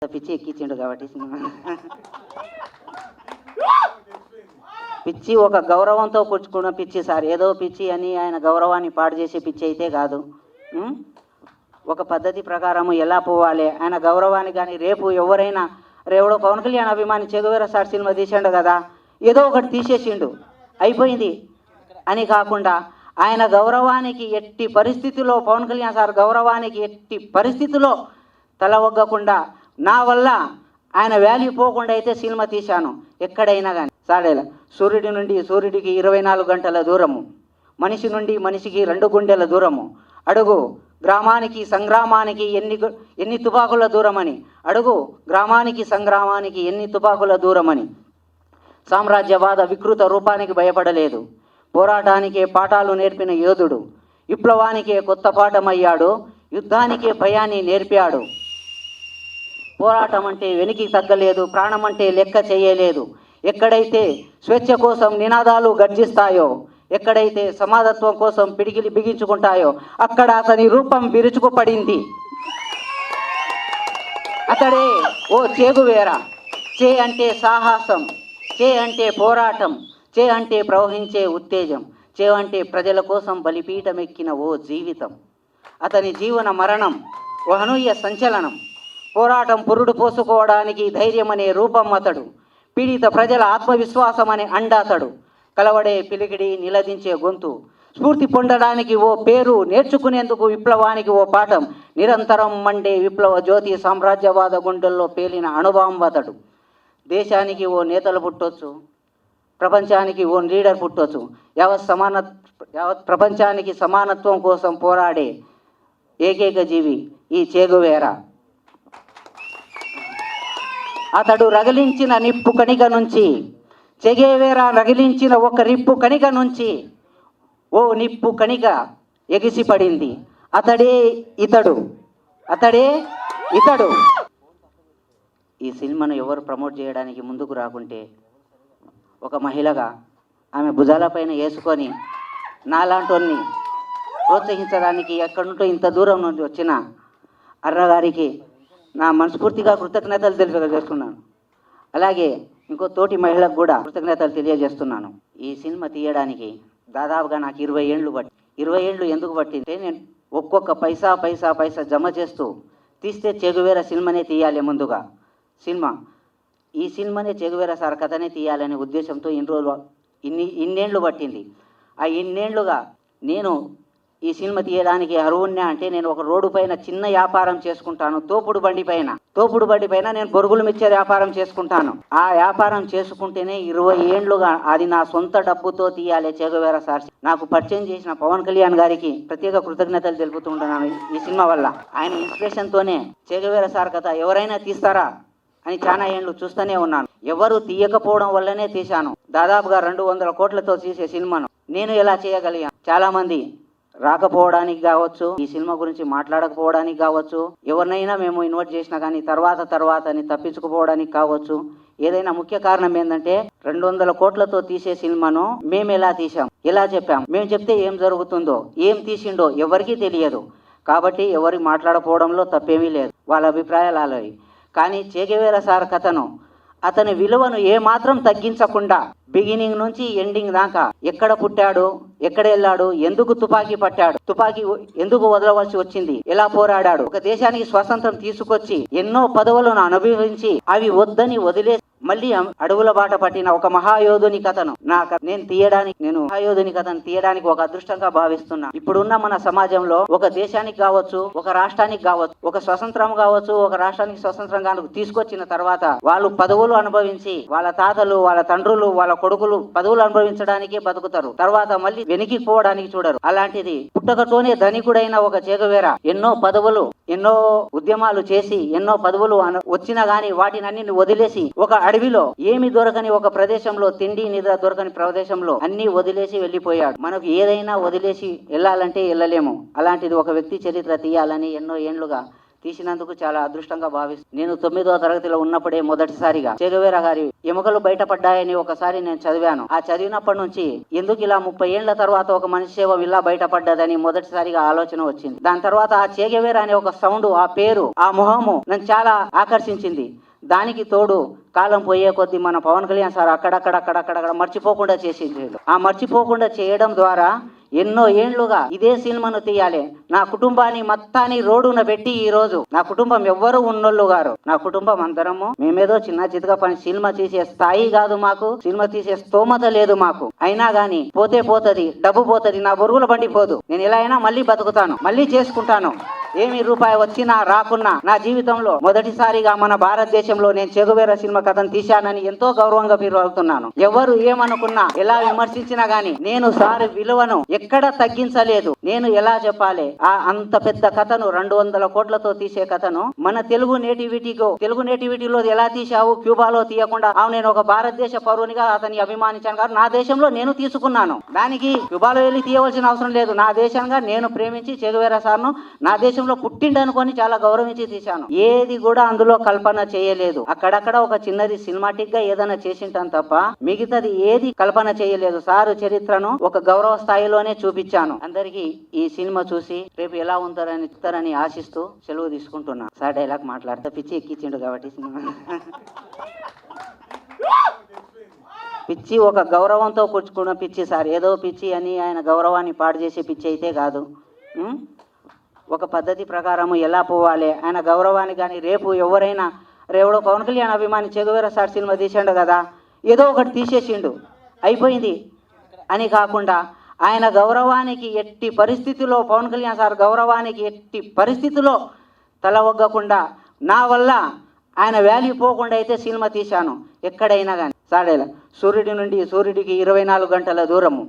పిచ్చి ఎక్కించిండు కాబట్టి సినిమా పిచ్చి ఒక గౌరవంతో కూర్చుకున్న పిచ్చి సార్, ఏదో పిచ్చి అని ఆయన గౌరవాన్ని పాడు చేసే పిచ్చి అయితే కాదు. ఒక పద్ధతి ప్రకారము ఎలా పోవాలి ఆయన గౌరవాన్ని. కానీ రేపు ఎవరైనా రేవడో పవన్ కళ్యాణ్ అభిమాని చెగువేరా సార్ సినిమా తీసిండు కదా, ఏదో ఒకటి తీసేసిండు అయిపోయింది అని కాకుండా ఆయన గౌరవానికి ఎట్టి పరిస్థితిలో, పవన్ కళ్యాణ్ సార్ గౌరవానికి ఎట్టి పరిస్థితిలో తల ఒగ్గకుండా నా వల్ల ఆయన వాల్యూ పోకుండా అయితే సినిమా తీశాను. ఎక్కడైనా కానీ సాడేలా సూర్యుడి నుండి సూర్యుడికి 24 గంటల దూరము, మనిషి నుండి మనిషికి 2 గుండెల దూరము, అడుగు గ్రామానికి సంగ్రామానికి ఎన్ని తుపాకుల దూరమని, అడుగు గ్రామానికి సంగ్రామానికి ఎన్ని తుపాకుల దూరమని. సామ్రాజ్యవాద వికృత రూపానికి భయపడలేదు, పోరాటానికే పాఠాలు నేర్పిన యోధుడు, విప్లవానికే కొత్త పాఠమయ్యాడు, యుద్ధానికే భయాన్ని నేర్పాడు. పోరాటం అంటే వెనికి తగ్గలేదు, ప్రాణం అంటే లెక్క చేయలేదు. ఎక్కడైతే స్వేచ్ఛ కోసం నినాదాలు గర్జిస్తాయో, ఎక్కడైతే సమానత్వం కోసం పిడికిలి బిగించుకుంటాయో అక్కడ అతని రూపం విరుచుకుపడింది. అతడే ఓ చెగువేరా. చే అంటే సాహసం, చే అంటే పోరాటం, చే అంటే ప్రవహించే ఉత్తేజం, చే అంటే ప్రజల కోసం బలిపీఠమెక్కిన ఓ జీవితం. అతని జీవన మరణం ఓ అనూహ్య సంచలనం. పోరాటం పురుడు పోసుకోవడానికి ధైర్యం అనే రూపం అతడు, పీడిత ప్రజల ఆత్మవిశ్వాసం అనే అండాతడు, కలవడే పిలికిడి నిలదించే గొంతు, స్ఫూర్తి పొందడానికి ఓ పేరు, నేర్చుకునేందుకు విప్లవానికి ఓ పాఠం, నిరంతరం మండే విప్లవ జ్యోతి, సామ్రాజ్యవాద గుండెల్లో పేలిన అణుబాంబు అతడు. దేశానికి ఓ నేతలు పుట్టొచ్చు, ప్రపంచానికి ఓ లీడర్ పుట్టొచ్చు, యావత్ ప్రపంచానికి సమానత్వం కోసం పోరాడే ఏకైక జీవి ఈ చెగువేరా. అతడు రగిలించిన నిప్పు కణిక నుంచి, చెగువేరా రగిలించిన ఒక నిప్పు కణిక నుంచి ఓ నిప్పు కణిక ఎగిసిపడింది. అతడే ఇతడు, అతడే ఇతడు. ఈ సినిమాను ఎవరు ప్రమోట్ చేయడానికి ముందుకు రాకుంటే ఒక మహిళగా ఆమె భుజాలపైన వేసుకొని నాలాంటి ప్రోత్సహించడానికి ఎక్కడుంటో ఇంత దూరం నుండి వచ్చిన అన్నగారికి నా మనస్ఫూర్తిగా కృతజ్ఞతలు తెలియజేస్తున్నాను. అలాగే ఇంకో తోటి మహిళకు కూడా కృతజ్ఞతలు తెలియజేస్తున్నాను. ఈ సినిమా తీయడానికి దాదాపుగా నాకు 20 ఏళ్ళు పట్టి. 20 ఏళ్ళు ఎందుకు పట్టింటే నేను ఒక్కొక్క పైసా జమ చేస్తూ తీస్తే చెగువేరా సినిమానే తీయాలి ముందుగా. ఈ సినిమానే చెగువేరా సార్ కథనే తీయాలనే ఉద్దేశంతో ఇన్నేళ్ళు పట్టింది. ఆ ఇన్నేళ్లుగా నేను ఈ సినిమా తీయడానికి అరువున్నా అంటే నేను ఒక రోడ్డు పైన చిన్న వ్యాపారం చేసుకుంటాను, తోపుడు బండి పైన నేను బొరుగులు మిక్చర్ వ్యాపారం చేసుకుంటాను. ఆ వ్యాపారం చేసుకుంటేనే 20 ఏళ్ళుగా అది నా సొంత డబ్బుతో తీయాలి చెగువేరా సార్. నాకు పరిచయం చేసిన పవన్ కళ్యాణ్ గారికి ప్రత్యేక కృతజ్ఞతలు తెలుపుతుంటున్నాను. ఈ సినిమా వల్ల ఆయన ఇన్స్పిరేషన్తోనే చెగువేరా సార్ కథ ఎవరైనా తీస్తారా అని చాలా ఏళ్ళు చూస్తూనే ఉన్నాను. ఎవరు తీయకపోవడం వల్లనే తీశాను. దాదాపుగా 200 కోట్లతో తీసే సినిమాను నేను ఎలా చేయగలిగాను? చాలామంది రాకపోవడానికి కావచ్చు, ఈ సినిమా గురించి మాట్లాడకపోవడానికి కావచ్చు, ఎవరినైనా మేము ఇన్వైట్ చేసినా కానీ తర్వాత అని తప్పించుకుపోవడానికి కావచ్చు. ఏదైనా ముఖ్య కారణం ఏంటంటే 200 కోట్లతో తీసే సినిమాను మేము ఎలా తీసాం, ఎలా చెప్పాం, మేము చెప్తే ఏం జరుగుతుందో, ఏం తీసిండో ఎవరికీ తెలియదు. కాబట్టి ఎవరికి మాట్లాడకపోవడంలో తప్పేమీ లేదు, వాళ్ళ అభిప్రాయాలు అలావి. కానీ చెగువేరా సార్ కథను అతని విలువను ఏమాత్రం తగ్గించకుండా బిగినింగ్ నుంచి ఎండింగ్ దాకా ఎక్కడ పుట్టాడు, ఎక్కడ వెళ్ళాడు, ఎందుకు తుపాకీ పట్టాడు, తుపాకీ ఎందుకు వదలవలసి వచ్చింది, ఎలా పోరాడాడు, ఒక దేశానికి స్వాతంత్రం తీసుకొచ్చి ఎన్నో పదవులను అనుభవించి అవి వద్దని వదిలేసి మళ్ళీ అడవుల బాట పట్టిన ఒక మహాయోధుని కథను నేను మహాయోధుని కథను తీయడానికి ఒక అదృష్టంగా భావిస్తున్నాను. ఇప్పుడున్న మన సమాజంలో ఒక దేశానికి కావచ్చు, ఒక రాష్ట్రానికి కావచ్చు, ఒక స్వతంత్రం కావచ్చు, ఒక రాష్ట్రానికి స్వతంత్రంగా తీసుకొచ్చిన తర్వాత వాళ్ళు పదవులు అనుభవించి వాళ్ళ తాతలు, వాళ్ళ తండ్రులు, వాళ్ళ కొడుకులు పదవులు అనుభవించడానికే బతుకుతారు. తర్వాత మళ్ళీ వెనక్కి పోవడానికి చూడరు. అలాంటిది పుట్టకతోనే ధనికుడైన ఒక చెగువేరా ఎన్నో పదవులు, ఎన్నో ఉద్యమాలు చేసి ఎన్నో పదవులు వచ్చినా గానీ వాటినన్నిటిని వదిలేసి ఒక అడవిలో ఏమి దొరకని ఒక ప్రదేశంలో, తిండి నిద్ర దొరకని ప్రదేశంలో అన్ని వదిలేసి వెళ్ళిపోయాడు. మనకు ఏదైనా వదిలేసి వెళ్ళాలంటే వెళ్ళలేము. అలాంటిది ఒక వ్యక్తి చరిత్ర తీయాలని ఎన్నో ఏళ్లుగా తీసినందుకు చాలా అదృష్టంగా భావిస్తాను. నేను 9వ తరగతిలో ఉన్నప్పుడే మొదటిసారిగా చెగువేరా గారి ఎముకలు బయటపడ్డాయని ఒకసారి నేను చదివాను. ఆ చదివినప్పటి నుంచి ఎందుకు ఇలా 30 ఏళ్ల తర్వాత ఒక మనిషి శవం ఇలా బయటపడ్డదని మొదటిసారిగా ఆలోచన వచ్చింది. దాని తర్వాత ఆ చెగువేరా అనే ఒక సౌండ్, ఆ పేరు, ఆ మొహము నన్ను చాలా ఆకర్షించింది. దానికి తోడు కాలం పోయే కొద్దీ మన పవన్ కళ్యాణ్ సార్ అక్కడక్కడ మర్చిపోకుండా చేసింది. ఆ మర్చిపోకుండా చేయడం ద్వారా ఎన్నో ఏండ్లుగా ఇదే సినిమాను తీయాలి, నా కుటుంబాన్ని మొత్తాన్ని రోడ్డున పెట్టి ఈ రోజు నా కుటుంబం ఎవ్వరు ఉన్నోళ్ళు గారు, నా కుటుంబం అందరము మేమేదో చిన్న చితగా పని సినిమా తీసే స్థాయి కాదు, మాకు సినిమా తీసే స్తోమత లేదు మాకు. అయినా గాని పోతే పోతది, డబ్బు పోతది, నా బొరుగుల బండి పోదు. నేను ఎలా అయినా మళ్ళీ బతుకుతాను, మళ్ళీ చేసుకుంటాను. ఏమి రూపాయి వచ్చినా రాకున్నా నా జీవితంలో మొదటిసారిగా మన భారతదేశంలో నేను చెగువేరా సినిమా కథను తీశానని ఎంతో గౌరవంగా ఫీల్ అవుతున్నాను. ఎవరు ఏమనుకున్నా, ఎలా విమర్శించినా గానీ నేను సార్ విలువను ఎక్కడ తగ్గించలేదు. నేను ఎలా చెప్పాలి, ఆ అంత పెద్ద కథను 200 కోట్లతో తీసే కథను మన తెలుగు నేటివిటీలో ఎలా తీసావు, క్యూబాలో తీయకుండా నేను ఒక భారతదేశ పౌరునిగా అతన్ని అభిమానించాను కాదు, నా దేశంలో నేను తీసుకున్నాను. దానికి క్యూబాలో వెళ్ళి తీయవలసిన అవసరం లేదు. నా దేశంగా నేను ప్రేమించి చెగువేరా సార్ను నా దేశంలో పుట్టిండనుకొని చాలా గౌరవించి తీశాను. ఏది కూడా అందులో కల్పన చేయలేదు. అక్కడక్కడ ఒక చిన్నది సినిమాటిక్ గా ఏదైనా చేసింటాను తప్ప మిగతాది ఏది కల్పన చేయలేదు. సారు చరిత్రను ఒక గౌరవ స్థాయిలోనే చూపించాను. అందరికి ఈ సినిమా చూసి రేపు ఎలా ఉంటారని ఆశిస్తూ సెలవు తీసుకుంటున్నా. సార్ డైలాగ్ మాట్లాడితే పిచ్చి ఎక్కించిండు కాబట్టి సినిమా పిచ్చి ఒక గౌరవంతో కూర్చుకున్న పిచ్చి సార్, ఏదో పిచ్చి అని ఆయన గౌరవాన్ని పాడు చేసే పిచ్చి అయితే కాదు. ఒక పద్ధతి ప్రకారం ఎలా పోవాలి ఆయన గౌరవాన్ని. కానీ రేపు ఎవరైనా రేవడో పవన్ కళ్యాణ్ అభిమాని చెగువేరా సార్ సినిమా తీసిండు కదా, ఏదో ఒకటి తీసేసిండు అయిపోయింది అని కాకుండా ఆయన గౌరవానికి ఎట్టి పరిస్థితిలో, పవన్ కళ్యాణ్ సార్ గౌరవానికి ఎట్టి పరిస్థితిలో తల ఒగ్గకుండా నా వల్ల ఆయన వాల్యూ పోకుండా అయితే సినిమా తీశాను. ఎక్కడైనా కానీ సాడేలా సూర్యుడి నుండి సూర్యుడికి 24 గంటల దూరము,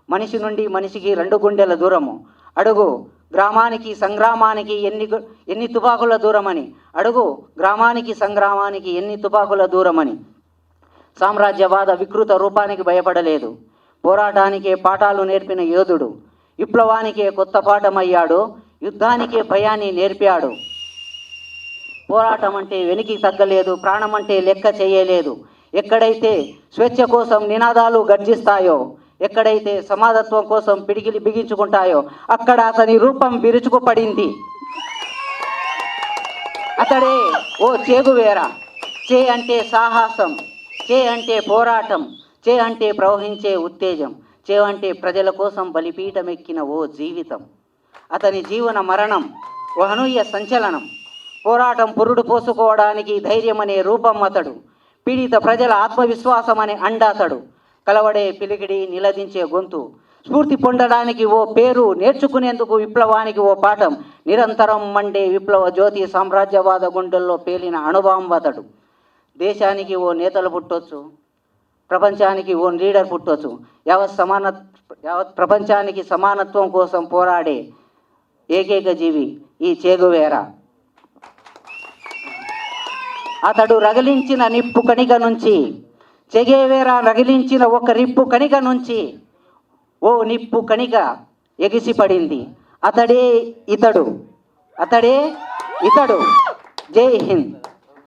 మనిషి నుండి మనిషికి 2 గుండెల దూరము, అడుగు గ్రామానికి సంగ్రామానికి ఎన్ని తుపాకుల దూరమని, అడుగు గ్రామానికి సంగ్రామానికి ఎన్ని తుపాకుల దూరమని. సామ్రాజ్యవాద వికృత రూపానికి భయపడలేదు, పోరాటానికే పాఠాలు నేర్పిన యోధుడు, విప్లవానికే కొత్త పాఠమయ్యాడు, యుద్ధానికే భయాన్ని నేర్పాడు. పోరాటం అంటే వెనికి తగ్గలేదు, ప్రాణం అంటే లెక్క చేయలేదు. ఎక్కడైతే స్వేచ్ఛ కోసం నినాదాలు గర్జిస్తాయో, ఎక్కడైతే సమానత్వం కోసం పిడికిలి బిగించుకుంటాయో అక్కడ అతని రూపం విరుచుకుపడింది. అతడే ఓ చెగువేరా. చే అంటే సాహసం, చే అంటే పోరాటం, చే అంటే ప్రవహించే ఉత్తేజం, చే అంటే ప్రజల కోసం బలిపీఠం ఎక్కిన ఓ జీవితం. అతని జీవన మరణం ఓ అనూహ్య సంచలనం. పోరాటం పురుడు పోసుకోవడానికి ధైర్యం అనే రూపం అతడు, పీడిత ప్రజల ఆత్మవిశ్వాసం అనే అండాతడు, కలవడే పిలిగిడి నిలదించే గొంతు, స్ఫూర్తి పొందడానికి ఓ పేరు, నేర్చుకునేందుకు విప్లవానికి ఓ పాఠం, నిరంతరం మండే విప్లవ జ్యోతి, సామ్రాజ్యవాద గుండెల్లో పేలిన అణుబాంబతడు. దేశానికి ఓ నేతలు పుట్టొచ్చు, ప్రపంచానికి ఓ లీడర్ పుట్టొచ్చు, యావత్ ప్రపంచానికి సమానత్వం కోసం పోరాడే ఏకైక జీవి ఈ చెగువేరా. అతడు రగిలించిన నిప్పు కణిక నుంచి, చెగువేరా రగిలించిన ఒక నిప్పు కణిక నుంచి ఓ నిప్పు కణిక ఎగిసిపడింది. అతడే ఇతడు. జై హింద్.